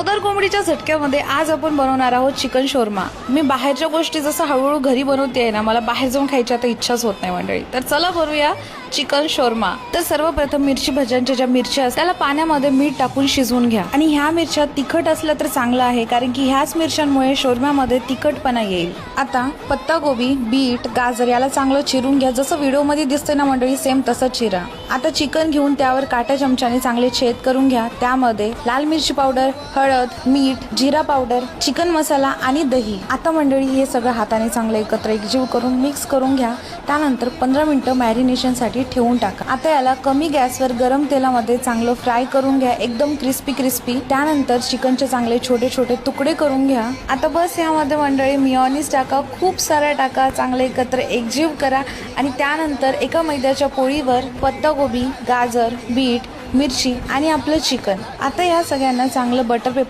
चवदार कोंबडीच्या झटक्यामध्ये आज आपण बनवणार आहोत चिकन शोरमा। मी बाहेरच्या गोष्टी जसं हळूहळू घरी बनवते आहे ना, मला बाहेर जाऊन खायची आता इच्छाच होत नाही मंडळी। तर चला बनवूया चिकन शोरमा। तर सर्वप्रथम मिरची भज्यांच्या ज्या मिरच्या असतात त्याला पाण्यामध्ये मीठ टाकून शिजवून घ्या। आणि ह्या मिरच्या तिखट असल्या तर चांगलं आहे, कारण की ह्याच मिरच्यांमुळे शोरम्यामध्ये तिखटपणा येईल। आता पत्ता गोबी, बीट, गाजर याला चांगलं चिरून घ्या। जसं व्हिडिओमध्ये दिसतंय ना मंडळी, सेम तसंच चिरा। आता चिकन घेऊन त्यावर काट्या चमच्याने चांगले छेद करून घ्या। त्यामध्ये लाल मिरची पावडर, हळद, मीठ, जिरा पावडर, चिकन मसाला आणि दही। आता मंडळी हे सगळं हाताने चांगलं एकत्र एकजीव करून मिक्स करून घ्या। त्यानंतर 15 मिनिटं मॅरिनेशन साठी ठेवून टाका। आता याला कमी गॅसवर गरम तेलामध्ये चांगलं फ्राय करून घ्या, एकदम क्रिस्पी। त्यानंतर चिकनचे चांगले छोटे छोटे तुकडे करून घ्या। आता बस यामध्ये मंडळी मेयोनीज टाका, खूप सारा टाका, चांगले एकत्र एकजीव करा। आणि त्यानंतर एका मैद्याच्या पोळीवर पत्तागोबी, गाजर, बीट, मिरची आणि आपलं चिकन। आता या सगळ्यांना चांगलं बटर पेपर